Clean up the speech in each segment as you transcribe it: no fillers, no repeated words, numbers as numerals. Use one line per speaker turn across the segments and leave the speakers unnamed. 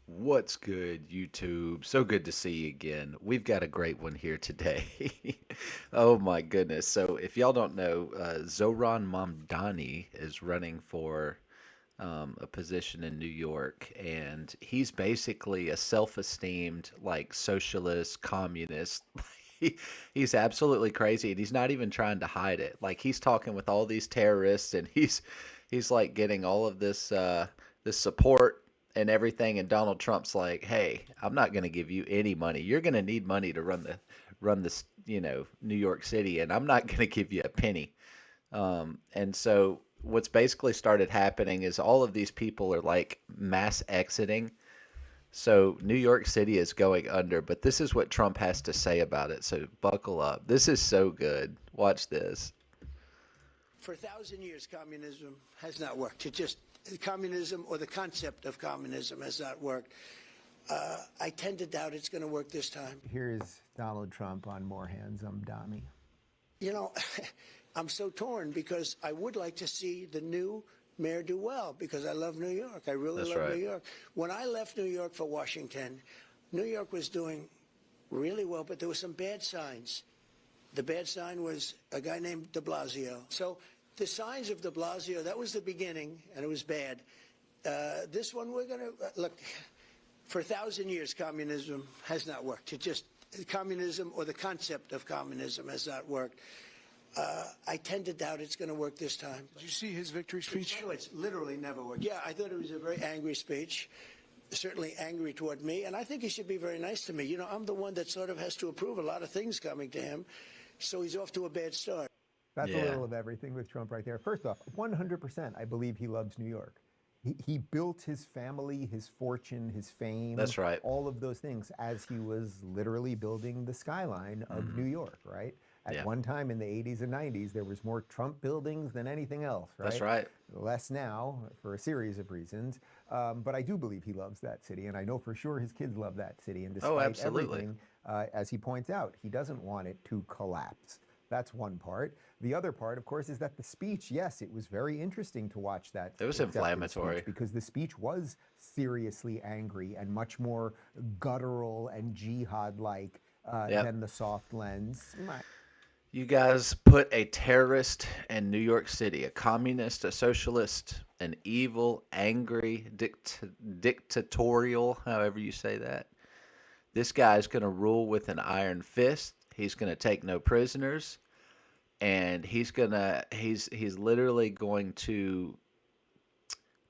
What's good, YouTube? So good to see you again. We've got a great one here today. Oh my goodness. So, if y'all don't know, Zoran Mamdani is running for a position in New York, and he's basically a self-esteemed, like, socialist, communist. He, he's absolutely crazy, and he's not even trying to hide it. Like, he's talking with all these terrorists, and he's like getting all of this support and everything, and Donald Trump's like, "Hey, I'm not going to give you any money. You're going to need money to run this, New York City, and I'm not going to give you a penny." And so what's basically started happening is all of these people are like mass exiting. So New York City is going under, but this is what Trump has to say about it. So buckle up. This is so good. Watch this.
For 1,000 years, communism has not worked. Communism or the concept of communism has not worked. I tend to doubt it's going to work this time.
Here's Donald Trump on more hands Mamdani.
You know, I'm so torn because I would like to see the new mayor do well because I love New York. I really
That's
love
right.
New York. When I left New York for Washington, New York was doing really well, but there were some bad signs. The bad sign was a guy named de Blasio. So the signs of de Blasio, that was the beginning, and it was bad. This one, we're going to look. For 1,000 years, communism has not worked. Communism or the concept of communism has not worked. I tend to doubt it's going to work this time.
Did you see his victory speech?
It's literally never worked. Yeah, I thought it was a very angry speech, certainly angry toward me, and I think he should be very nice to me. You know, I'm the one that sort of has to approve a lot of things coming to him, so he's off to a bad start.
That's a
Yeah.
little of everything with Trump right there. First off, 100%, I believe he loves New York. He built his family, his fortune, his fame,
That's right.
all of those things as he was literally building the skyline of New York, right? At
Yeah.
one time in the 80s and 90s, there was more Trump buildings than anything else, right?
That's right.
Less now for a series of reasons. But I do believe he loves that city, and I know for sure his kids love that city. And
Oh,
despite
absolutely.
everything, as he points out, he doesn't want it to collapse. That's one part. The other part, of course, is that the speech, yes, it was very interesting to watch that
It was
acceptance
inflammatory.
speech because the speech was seriously angry and much more guttural and jihad-like
Yep.
than the soft lens.
You guys put a terrorist in New York City, a communist, a socialist, an evil, angry, dictatorial, however you say that. This guy's going to rule with an iron fist. He's going to take no prisoners, and he's literally going to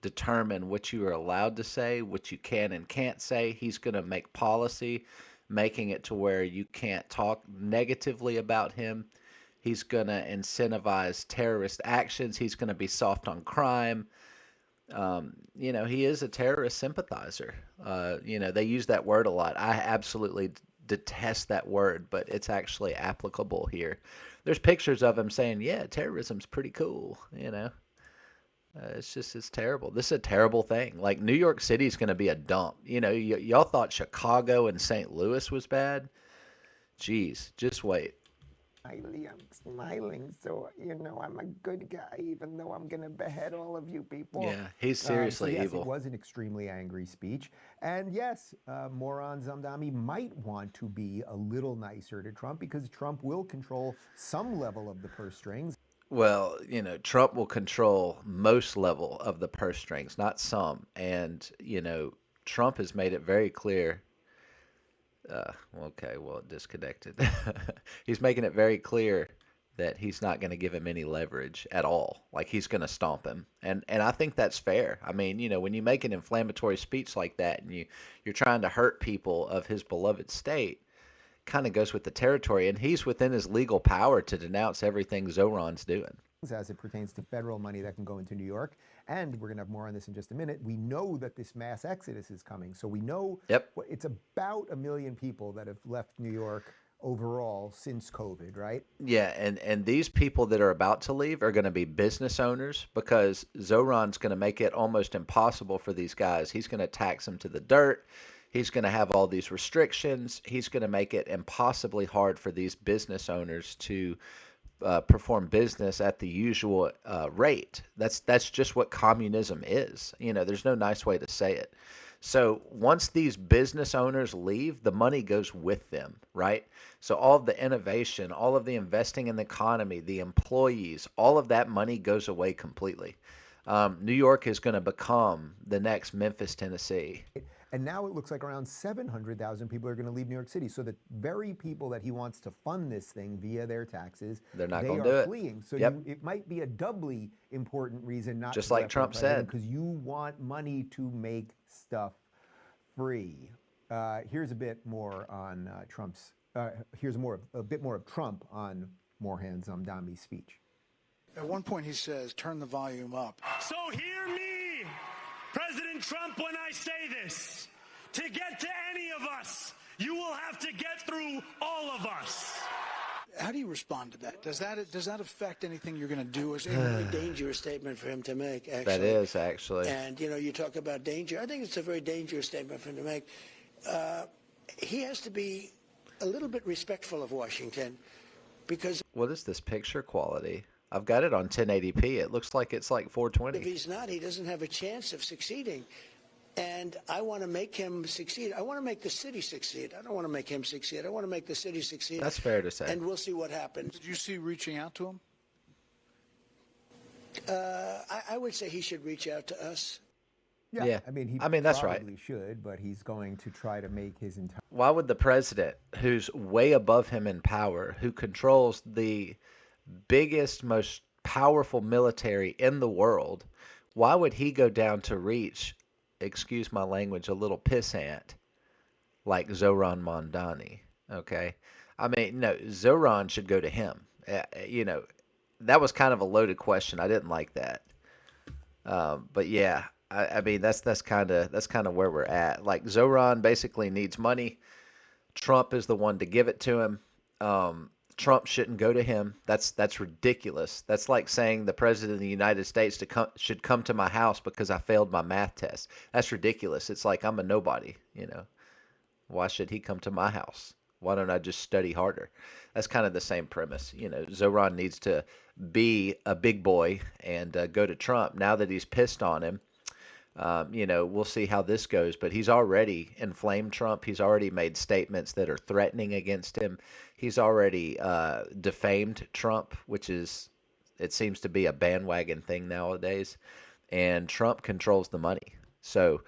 determine what you are allowed to say, what you can and can't say. He's going to make policy, making it to where you can't talk negatively about him. He's going to incentivize terrorist actions. He's going to be soft on crime. He is a terrorist sympathizer. They use that word a lot. I absolutely detest that word, but it's actually applicable here. There's pictures of him saying, "Yeah, terrorism's pretty cool." It's terrible. This is a terrible thing. Like New York City is going to be a dump. Y'all thought Chicago and St. Louis was bad. Jeez, just wait.
I'm smiling, so I'm a good guy, even though I'm going to behead all of you people.
Yeah, he's
So
seriously
yes, it
evil.
was an extremely angry speech, and yes, moron Zamdami might want to be a little nicer to Trump because Trump will control some level of the purse strings.
Well, Trump will control most level of the purse strings, not some. And, Trump has made it very clear. Okay, well, it disconnected. He's making it very clear that he's not going to give him any leverage at all. Like he's going to stomp him. And I think that's fair. I mean, when you make an inflammatory speech like that and you're trying to hurt people of his beloved state, kind of goes with the territory, and he's within his legal power to denounce everything Zoran's doing.
As it pertains to federal money that can go into New York. And we're going to have more on this in just a minute. We know that this mass exodus is coming. So we know
Yep.
it's about 1 million people that have left New York overall since COVID, right?
Yeah, and these people that are about to leave are going to be business owners because Zoran's going to make it almost impossible for these guys. He's going to tax them to the dirt. He's going to have all these restrictions. He's going to make it impossibly hard for these business owners to perform business at the usual rate. That's just what communism is. There's no nice way to say it. So once these business owners leave, the money goes with them, right? So all of the innovation, all of the investing in the economy, the employees, all of that money goes away completely. New York is going to become the next Memphis, Tennessee.
And now it looks like around 700,000 people are going to leave New York City. So the very people that he wants to fund this thing via their taxes,
They're not
they
going to
are
do it.
fleeing. So
Yep.
it might be a doubly important reason not to
Just
go
like
after the
Trump
president
said.
because you want money to make stuff free. Here's a bit more on Trump's. Here's a bit more of Trump on Mohan Zamdami's speech.
At one point, he says, "Turn the volume up."
So hear me, President Trump, when I say this. To get to any of us, you will have to get through all of us.
How do you respond to that? Does that affect anything you're going to do?
It's a very dangerous statement for him to make, actually.
That is, actually.
And, you talk about danger. I think it's a very dangerous statement for him to make. He has to be a little bit respectful of Washington because
What is this picture quality? I've got it on 1080p. It looks like it's like 420.
if he's not, he doesn't have a chance of succeeding. And I want to make him succeed. I want to make the city succeed. I don't want to make him succeed. I want to make the city succeed.
That's fair to say.
And we'll see what happens.
Did you see reaching out to him?
I would say he should reach out to us.
Yeah.
I mean,
that's right.
probably should, but he's going to try to make his entire.
Why would the president, who's way above him in power, who controls the biggest, most powerful military in the world, why would he go down to reach, excuse my language, a little pissant like Zoran Mamdani? Okay. I mean, no, Zoran should go to him. That was kind of a loaded question. I didn't like that. But yeah, I mean that's kind of where we're at. Like Zoran basically needs money. Trump is the one to give it to him. Trump shouldn't go to him. That's ridiculous. That's like saying the president of the United States should come to my house because I failed my math test. That's ridiculous. It's like I'm a nobody. Why should he come to my house? Why don't I just study harder? That's kind of the same premise. Zoran needs to be a big boy and go to Trump. Now that he's pissed on him, we'll see how this goes. But he's already inflamed Trump. He's already made statements that are threatening against him. He's already defamed Trump, it seems to be a bandwagon thing nowadays. And Trump controls the money. So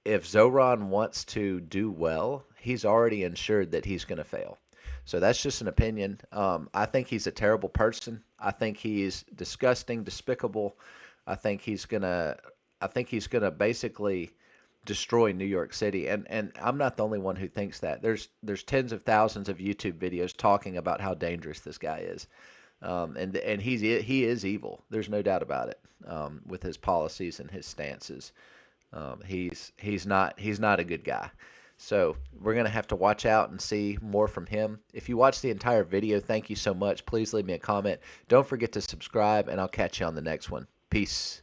if Zoran wants to do well, he's already ensured that he's going to fail. So that's just an opinion. I think he's a terrible person. I think he's disgusting, despicable. I think he's gonna. I think he's gonna basically destroy New York City. And I'm not the only one who thinks that. There's tens of thousands of YouTube videos talking about how dangerous this guy is. And he is evil. There's no doubt about it. With his policies and his stances. He's not a good guy. So we're gonna have to watch out and see more from him. If you watch the entire video, thank you so much. Please leave me a comment. Don't forget to subscribe, and I'll catch you on the next one. Peace.